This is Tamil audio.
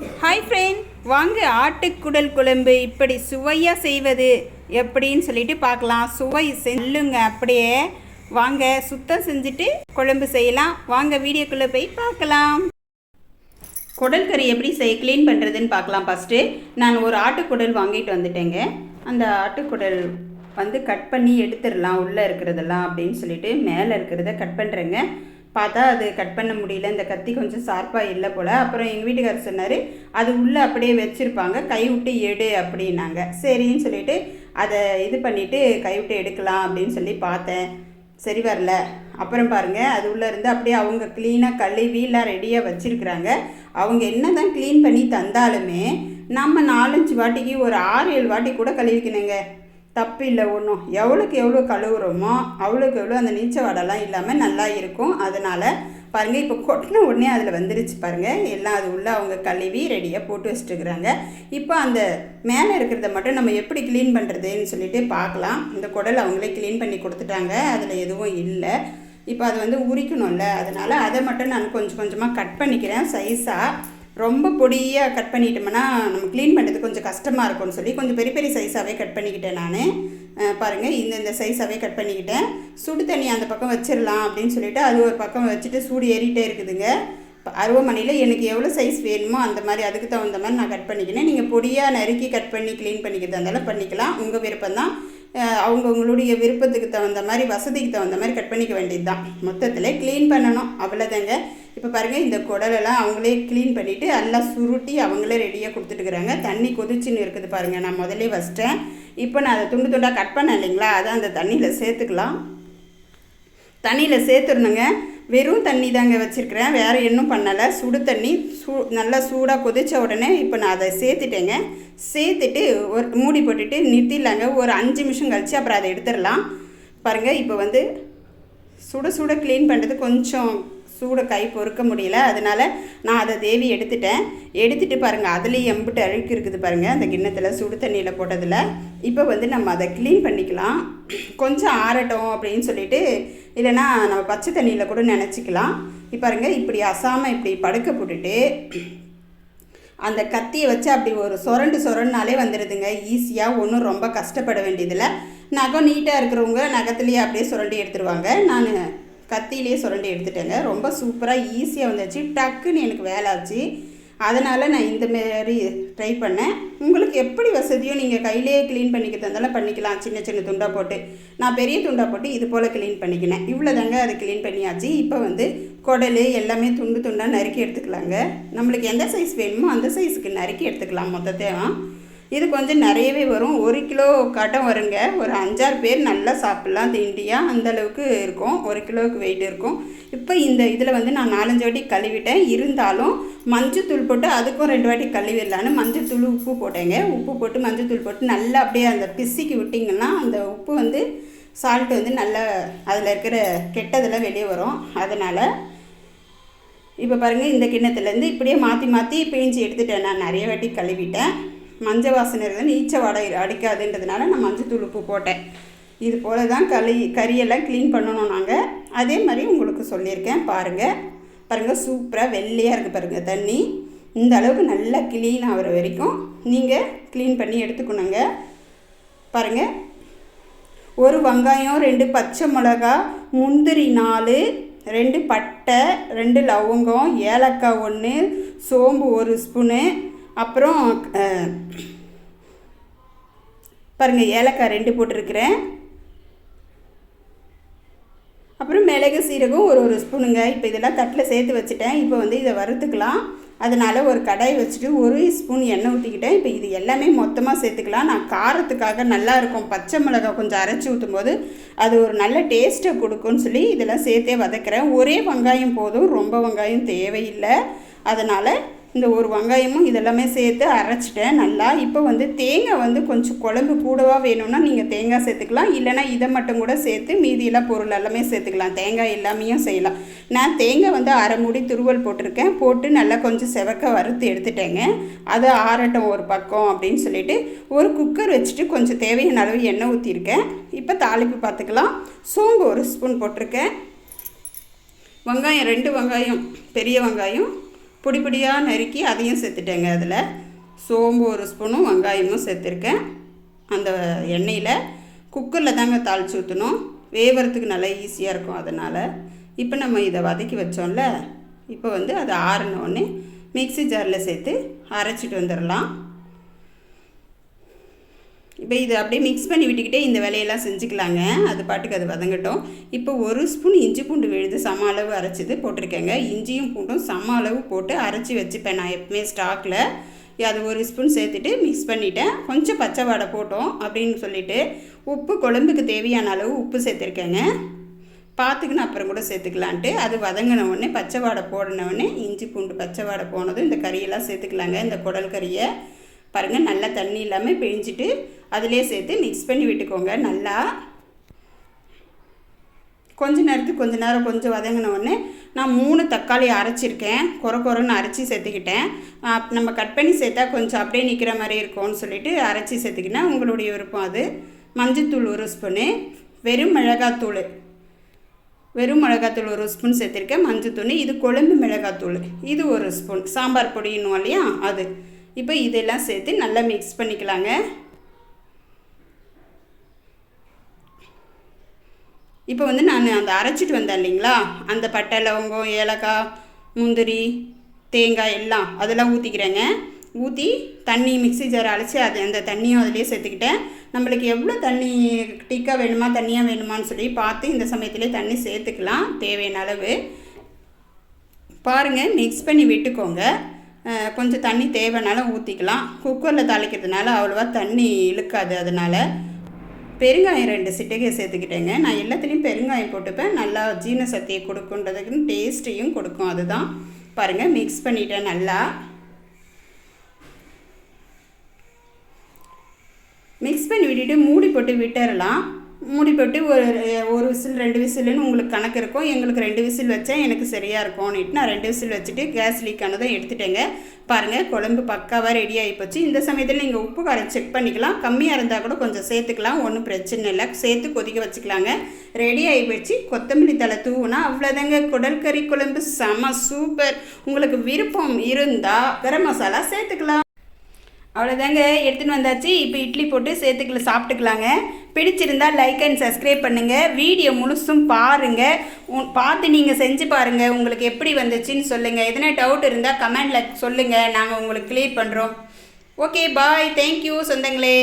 ஹாய் ஃப்ரெண்ட், வாங்க ஆட்டுக்குடல் குழம்பு இப்படி சுவையாக செய்வது எப்படின்னு சொல்லிட்டு பார்க்கலாம். சுவை செல்லுங்க அப்படியே. வாங்க சுத்தம் செஞ்சுட்டு குழம்பு செய்யலாம். வாங்க வீடியோக்குள்ளே போய் பார்க்கலாம். குடல் கறி எப்படி க்ளீன் பண்ணுறதுன்னு பார்க்கலாம். ஃபஸ்ட்டு நான் ஒரு ஆட்டுக்குடல் வாங்கிட்டு வந்துட்டேங்க. அந்த ஆட்டுக்குடல் கட் பண்ணி எடுத்துடலாம் உள்ளே இருக்கிறதெல்லாம் அப்படின்னு சொல்லிட்டு மேலே இருக்கிறத கட் பண்ணுறேங்க. பார்த்தா அது கட் பண்ண முடியல, இந்த கத்தி கொஞ்சம் ஷார்ப்பாக இல்லை போல். அப்புறம் எங்கள் வீட்டுக்காரர் சொன்னார், அது உள்ளே அப்படியே வச்சுருப்பாங்க, கை விட்டு எடு அப்படின்னாங்க. சரின்னு சொல்லிவிட்டு அதை இது பண்ணிவிட்டு கை விட்டு எடுக்கலாம் அப்படின்னு சொல்லி பார்த்தேன். சரி வரல. அப்புறம் பாருங்கள், அது உள்ளே இருந்து அப்படியே அவங்க க்ளீனாக கழுவிலாம் ரெடியாக வச்சுருக்குறாங்க. அவங்க என்ன தான் க்ளீன் பண்ணி தந்தாலுமே நம்ம 4-5 வாட்டிக்கு ஒரு 6-7 வாட்டி கூட கழுவிக்கணுங்க. தப்பு இல்லை ஒன்றும். எவ்வளோக்கு எவ்வளோ கழுவுறோமோ அவ்வளோக்கு எவ்வளோ அந்த நீச்ச வாடெல்லாம் இல்லாமல் நல்லா இருக்கும். அதனால் பாருங்கள், இப்போ கொட்டின உடனே அதில் வந்துருச்சு பாருங்கள். எல்லாம் அது உள்ளே அவங்க கழுவி ரெடியாக போட்டு வச்சுட்டுருக்குறாங்க. இப்போ அந்த மேலே இருக்கிறத மட்டும் நம்ம எப்படி க்ளீன் பண்ணுறதுன்னு சொல்லிட்டு பார்க்கலாம். இந்த குடல் அவங்களே க்ளீன் பண்ணி கொடுத்துட்டாங்க, அதில் எதுவும் இல்லை. இப்போ அது உரிக்கணும்ல, அதனால் அதை மட்டும் நான் கொஞ்சம் கொஞ்சமாக கட் பண்ணிக்கிறேன் சைஸாக. ரொம்ப பொடியாக கட் பண்ணிட்டோம்னா நம்ம க்ளீன் பண்ணுறது கொஞ்சம் கஷ்டமாக இருக்கும்னு சொல்லி கொஞ்சம் பெரிய பெரிய சைஸாகவே கட் பண்ணிக்கிட்டேன் நான். பாருங்கள், இந்த சைஸாகவே கட் பண்ணிக்கிட்டேன். சுடு தண்ணி அந்த பக்கம் வச்சிடலாம் அப்படின்னு சொல்லிவிட்டு அது ஒரு பக்கம் வச்சுட்டு சூடு ஏறிட்டே இருக்குதுங்க. இப்போ அருவமனையில் எனக்கு எவ்வளோ சைஸ் வேணுமோ அந்த மாதிரி அதுக்கு தகுந்த மாதிரி நான் கட் பண்ணிக்கினேன். நீங்கள் பொடியாக நறுக்கி கட் பண்ணி க்ளீன் பண்ணிக்கிறதா இருந்தாலும் பண்ணிக்கலாம், உங்கள் விருப்பம்தான். அவங்கவுங்களுடைய விருப்பத்துக்கு தகுந்த மாதிரி, வசதிக்கு தகுந்த மாதிரி கட் பண்ணிக்க வேண்டியது தான். மொத்தத்தில் க்ளீன் பண்ணணும், அவ்வளோதாங்க. இப்போ பாருங்கள், இந்த குடலெல்லாம் அவங்களே க்ளீன் பண்ணிவிட்டு எல்லாம் சுருட்டி அவங்களே ரெடியாக கொடுத்துட்டுக்குறாங்க. தண்ணி கொதிச்சுன்னு இருக்குது பாருங்கள், நான் முதலே வச்சிட்டேன். இப்போ நான் அதை துண்டு துண்டாக கட் பண்ணேன் இல்லைங்களா, அதை அந்த தண்ணியில் சேர்த்துக்கலாம். தண்ணியில் சேர்த்துடணுங்க. வெறும் தண்ணி தாங்க வச்சுருக்கிறேன், வேறு இன்னும் பண்ணலை. சுடு தண்ணி நல்லா சூடாக கொதித்த உடனே இப்போ நான் அதை சேர்த்துட்டேங்க. சேர்த்துட்டு ஒரு மூடி போட்டுட்டு நிறுத்திடலாங்க. ஒரு 5 நிமிஷம் கழித்து அப்புறம் அதை எடுத்துடலாம். பாருங்கள், இப்போ சுட சுட க்ளீன் பண்ணுறது கொஞ்சம் சூட கை பொறுக்க முடியல, அதனால் நான் அதை தேவி எடுத்துகிட்டு பாருங்கள், அதுலேயும் எம்பிட்டு அழுக்கு இருக்குது பாருங்கள் அந்த கிண்ணத்தில் சுடு தண்ணியில் போட்டதில். இப்போ நம்ம அதை க்ளீன் பண்ணிக்கலாம். கொஞ்சம் ஆறட்டும் அப்படின்னு சொல்லிட்டு, இல்லைன்னா நம்ம பச்சை தண்ணியில் கூட நினச்சிக்கலாம். இப்போ பாருங்கள், இப்படி அசாமல் இப்படி படுக்க போட்டுட்டு அந்த கத்தியை வச்சு அப்படி ஒரு சொரண்டுனாலே வந்துடுதுங்க ஈஸியாக. ஒன்றும் ரொம்ப கஷ்டப்பட வேண்டியதில்லை. நகம் நீட்டாக இருக்கிறவங்க நகத்துலேயே அப்படியே சுரண்டி எடுத்துருவாங்க. நான் கத்தியிலே சுரண்டி எடுத்துட்டேங்க. ரொம்ப சூப்பராக ஈஸியாக வந்துச்சு, டக்குன்னு எனக்கு வேலை ஆச்சு. அதனால் நான் இந்தமாரி ட்ரை பண்ணேன். உங்களுக்கு எப்படி வசதியோ நீங்கள் கையிலே க்ளீன் பண்ணிக்கிறதா இருந்தாலும் பண்ணிக்கலாம். சின்ன சின்ன துண்டாக போட்டு, நான் பெரிய துண்டாக போட்டு இது போல் க்ளீன் பண்ணிக்கினேன். இவ்வளோ தாங்க, அதை க்ளீன் பண்ணியாச்சு. இப்போ குடல் எல்லாமே துண்டு துண்டாக நறுக்கி எடுத்துக்கலாங்க. நம்மளுக்கு எந்த சைஸ் வேணுமோ அந்த சைஸுக்கு நறுக்கி எடுத்துக்கலாம் மொத்தத்தையும். இது கொஞ்சம் நிறையவே வரும், 1 கிலோ கட்டம் வருங்க. ஒரு 5-6 பேர் நல்லா சாப்பிட்லாம் தீண்டியாக, அந்தளவுக்கு இருக்கும். 1 கிலோவுக்கு வெயிட் இருக்கும். இப்போ இந்த இதில் நான் 4-5 வாட்டி கழுவிட்டேன். இருந்தாலும் மஞ்சத்தூள் போட்டு அதுக்கும் 2 வாட்டி கழுவிடலான்னு மஞ்சத்தூள் உப்பு போட்டேங்க. உப்பு போட்டு மஞ்சத்தூள் போட்டு நல்லா அப்படியே அந்த பிசிக்கு விட்டிங்கன்னா அந்த உப்பு சால்ட்டு நல்லா அதில் இருக்கிற கெட்டதெல்லாம் வெளியே வரும். அதனால் இப்போ பாருங்கள், இந்த கிண்ணத்துலேருந்து இப்படியே மாற்றி மாற்றி பிழிஞ்சு எடுத்துட்டேன். நான் நிறைய வாட்டி கழுவிட்டேன். மஞ்சள் வாசனை இருக்குது, ஈச்ச வாடை அடிக்காதுன்றதுனால நான் மஞ்சத்தூள் உப்பு போட்டேன். இது போல் தான் கறியெல்லாம் க்ளீன் பண்ணணும் நாங்கள். அதே மாதிரி உங்களுக்கு சொல்லியிருக்கேன். பாருங்கள் சூப்பராக வெள்ளையாக இருக்குது பாருங்கள் தண்ணி. இந்த அளவுக்கு நல்லா க்ளீன் ஆகிற வரைக்கும் நீங்கள் க்ளீன் பண்ணி எடுத்துக்கணுங்க. பாருங்கள், 1 வெங்காயம், 2 பச்சை மிளகா, முந்திரி 4, 2 பட்டை, 2 லவங்கம், ஏலக்காய் 1, சோம்பு 1 ஸ்பூனு, அப்புறம் பாருங்கள் ஏலக்காய் 2 போட்டிருக்கிறேன். அப்புறம் மிளகு சீரகம் 1 ஸ்பூனுங்க. இப்போ இதெல்லாம் தட்டில் சேர்த்து வச்சுட்டேன். இப்போ இதை வறுத்துக்கலாம். அதனால் ஒரு கடாய் வச்சுட்டு 1 ஸ்பூன் எண்ணெய் ஊற்றிக்கிட்டேன். இப்போ இது எல்லாமே மொத்தமாக சேர்த்துக்கலாம். நான் காரத்துக்காக நல்லாயிருக்கும், பச்சை மிளகாய் கொஞ்சம் அரைச்சி ஊற்றும் போது அது ஒரு நல்ல டேஸ்ட்டை கொடுக்கும்னு சொல்லி இதெல்லாம் சேர்த்தே வதக்கிறேன். ஒரே வெங்காயம் போதும், ரொம்ப வெங்காயம் தேவையில்லை. அதனால் இந்த 1 வெங்காயமும் இதெல்லாமே சேர்த்து அரைச்சிட்டேன் நல்லா. இப்போ தேங்காய் கொஞ்சம் குழம்பு கூடவா வேணும்னா நீங்கள் தேங்காய் சேர்த்துக்கலாம், இல்லைனா இதை மட்டும் கூட சேர்த்து மீதியெல்லாம் பொருள் எல்லாமே சேர்த்துக்கலாம். தேங்காய் எல்லாமையும் செய்யலாம். நான் தேங்காய் அரை மூடி துருவல் போட்டிருக்கேன். போட்டு நல்லா கொஞ்சம் செவக்க வறுத்து எடுத்துட்டேங்க. அதை ஆறட்டும் ஒரு பக்கம் அப்படின்னு சொல்லிட்டு ஒரு குக்கர் வச்சுட்டு கொஞ்சம் தேவையான அளவு எண்ணெய் ஊற்றிருக்கேன். இப்போ தாளிப்பு பார்த்துக்கலாம். சோம்பு 1 ஸ்பூன் போட்டிருக்கேன். வெங்காயம் 2 வெங்காயம், பெரிய வெங்காயம் பொடி பொடியாக நறுக்கி அதையும் சேர்த்துட்டேங்க. அதில் சோம்பு 1 ஸ்பூனும் வெங்காயமும் சேர்த்துருக்கேன். அந்த எண்ணெயில் குக்கரில் தாங்க தாளித்து ஊற்றணும், வேவறதுக்கு நல்லா ஈஸியாக இருக்கும். அதனால் இப்போ நம்ம இதை வதக்கி வச்சோம்ல, இப்போ வந்து அது ஆறினோடனே மிக்ஸி ஜாரில் சேர்த்து அரைச்சிட்டு வந்துடலாம். இப்போ இது அப்படியே மிக்ஸ் பண்ணி விட்டுக்கிட்டே இந்த வேலையெல்லாம் செஞ்சுக்கலாங்க. அது பாட்டுக்கு அது வதங்கட்டும். இப்போ 1 ஸ்பூன் இஞ்சி பூண்டு விழுது சம அளவு அரைச்சிது போட்டிருக்கேங்க. இஞ்சியும் பூண்டும் சம அளவு போட்டு அரைச்சி வச்சுப்பேன் நான் எப்பவுமே ஸ்டாக்கில். அது 1 ஸ்பூன் சேர்த்துட்டு மிக்ஸ் பண்ணிவிட்டேன். கொஞ்சம் பச்சை வாடை போட்டோம் அப்படின்னு சொல்லிவிட்டு உப்பு குழம்புக்கு தேவையான அளவு உப்பு சேர்த்துருக்கேங்க. பார்த்துக்கின்னு அப்புறம் கூட சேர்த்துக்கலான்ட்டு அது வதங்கின உடனே பச்சை வாடை போடினவுடனே இஞ்சி பூண்டு பச்சை வாடை போனதும் இந்த கறியெல்லாம் சேர்த்துக்கலாங்க. இந்த குடல் கறியை பாருங்கள், நல்லா தண்ணி இல்லாமல் பிழிஞ்சிட்டு அதிலே சேர்த்து மிக்ஸ் பண்ணி விட்டுக்கோங்க. நல்லா கொஞ்ச நேரம் கொஞ்சம் வதங்கின உடனே நான் 3 தக்காளி அரைச்சிருக்கேன். கொரன்னு அரைச்சி சேர்த்துக்கிட்டேன். நம்ம கட் பண்ணி சேர்த்தா கொஞ்சம் அப்படியே நிற்கிற மாதிரி இருக்கும்னு சொல்லிவிட்டு அரைச்சி சேர்த்துக்கிட்டேன். உங்களுடைய விருப்பம் அது. மஞ்சத்தூள் 1 ஸ்பூனு, வெறும் மிளகாத்தூள் 1 ஸ்பூன் சேர்த்துருக்கேன். மஞ்சத்தூள், இது கொழும்பு மிளகாத்தூள் இது 1 ஸ்பூன், சாம்பார் பொடின்னும் இல்லையா அது. இப்போ இதெல்லாம் சேர்த்து நல்லா மிக்ஸ் பண்ணிக்கலாங்க. இப்போ வந்து நான் அந்த அரைச்சிட்டு வந்தேன் இல்லைங்களா, அந்த பட்டை லவங்கம் ஏலக்காய் முந்திரி தேங்காய் எல்லாம் அதெல்லாம் ஊற்றிக்கிறேங்க. ஊற்றி தண்ணி மிக்ஸி ஜார் அரைச்சி அந்த தண்ணியும் அதிலே சேர்த்துக்கிட்டேன். நம்மளுக்கு எவ்வளோ தண்ணி டிக்காக வேணுமா தண்ணியாக வேணுமான்னு சொல்லி பார்த்து இந்த சமயத்திலே தண்ணி சேர்த்துக்கலாம் தேவையான அளவு. பாருங்கள், மிக்ஸ் பண்ணி விட்டுக்கோங்க. கொஞ்சம் தண்ணி தேவைனாலும் ஊற்றிக்கலாம். குக்கரில் தாளிக்கிறதுனால அவ்வளோவா தண்ணி இழுக்காது. அதனால் பெருங்காயம் 2 சிட்டிகை சேர்த்துக்கிட்டேங்க. நான் எல்லாத்துலேயும் பெருங்காயம் போட்டுப்பேன். நல்லா ஜீரண சக்தியை கொடுக்குன்றதுக்குன்னு டேஸ்ட்டையும் கொடுக்கும். அதுதான் பாருங்கள், மிக்ஸ் பண்ணிட்டேன். நல்லா மிக்ஸ் பண்ணி விட்டுட்டு மூடி போட்டு விட்டுறலாம். மூடி போட்டு ஒரு விசில் 2 விசில்னு உங்களுக்கு கணக்கு இருக்கும். எங்களுக்கு 2 விசில் வச்சேன், எனக்கு சரியாக இருக்கும்னுட்டு நான் 2 விசில் வச்சுட்டு கேஸ் லீக் ஆனதும் எடுத்துட்டேங்க. பாருங்கள், குழம்பு பக்காவாக ரெடி ஆகி போச்சு. இந்த சமயத்தில் நீங்கள் உப்பு காரம் செக் பண்ணிக்கலாம். கம்மியாக இருந்தால் கூட கொஞ்சம் சேர்த்துக்கலாம், ஒன்றும் பிரச்சனை இல்லை. சேர்த்து கொதிக்க வச்சுக்கலாங்க. ரெடி ஆகி போச்சு. கொத்தமல்லி தழை தூவுனா அவ்வளோதாங்க. குடல் கறி குழம்பு செம சூப்பர். உங்களுக்கு விருப்பம் இருந்தால் கரம் மசாலா சேர்த்துக்கலாம். அவ்வளோதாங்க, எடுத்துகிட்டு வந்தாச்சு. இப்போ இட்லி போட்டு சாப்பிட்டுக்கலாங்க. பிடிச்சிருந்தால் லைக் அண்ட் சப்ஸ்கிரைப் பண்ணுங்கள். வீடியோ முழுசும் பாருங்கள். பார்த்து நீங்கள் செஞ்சு பாருங்கள். உங்களுக்கு எப்படி வந்துச்சுன்னு சொல்லுங்கள். எதனா டவுட் இருந்தால் கமெண்டில் சொல்லுங்கள், நாங்கள் உங்களுக்கு கிளியர் பண்ணுறோம். ஓகே, பாய். தேங்க்யூ சொந்தங்களே.